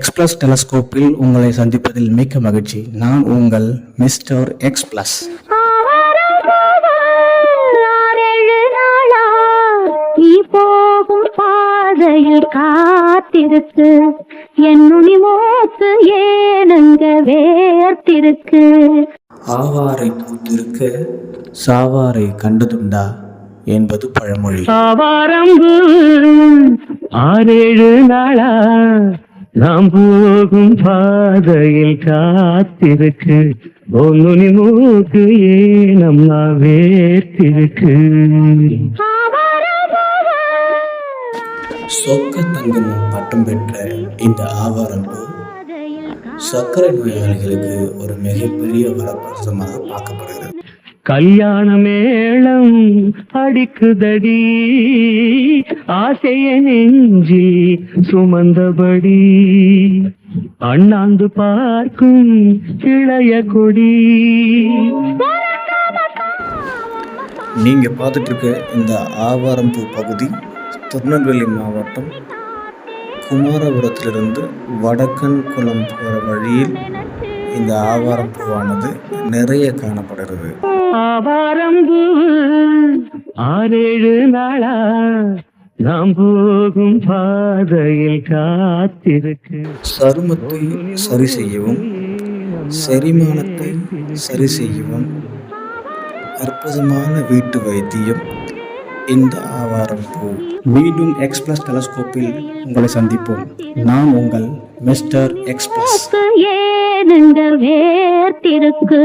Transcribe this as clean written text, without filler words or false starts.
எக்ஸ்பிளஸ் டெலஸ்கோப்பில் உங்களை சந்திப்பதில் மிக்க மகிழ்ச்சி. நான் உங்கள் மிஸ்டர் எக்ஸ் பிளஸ். போகும் பாதையில் காத்திருக்கு என் நுனி மோத்து ஏனங்க வேர்த்திருக்கு. ஆவாரை பூத்திருக்க சாவாரை கண்டதுண்டா என்பது பழமொழி. ஆவாரம்பு 6-7 நாளா நாம் போகும் பாதையில் காத்திருக்கு நுனி மூக்கு ஏனம் வேர்த்திருக்கு. சொக்க தங்கம் பட்டம் பெற்ற இந்த ஆவாரம்பூ சர்க்கரை நோயாளிகளுக்கு ஒரு மிகப்பெரிய வரப்பிரசாதமாக பார்க்கப்படுகிறது. கல்யாண மேளம் அடிக்குதடி ஆசைய நெஞ்சி சுமந்தபடி அண்ணாந்து பார்க்கும் இளைய கொடி. நீங்க பார்த்துட்டு இருக்க இந்த ஆவாரம்பூ பகுதி திருநெல்வேலி மாவட்டம் குமாரபுரத்திலிருந்து வடக்கன் குளம் போகிற வழியில் இந்த ஆவாரம்பூவானது நிறைய காணப்படுகிறது. ஆவாரம்பூ 6-7 நாளா நாம் போகும் பாதையில் காத்திருக்கு. சருமத்தை சரி செய்யவும் செரிமானத்தை சரி செய்யவும் அற்புதமான வீட்டு வைத்தியம் இந்த ஆவாரம்பூ. மீண்டும் எக்ஸ்பிளஸ் டெலஸ்கோப்பில் உங்களை சந்திப்போம். நான் உங்கள் மிஸ்டர் எக்ஸ் பிளஸ். ஏனங்க வேர்த்திருக்கு.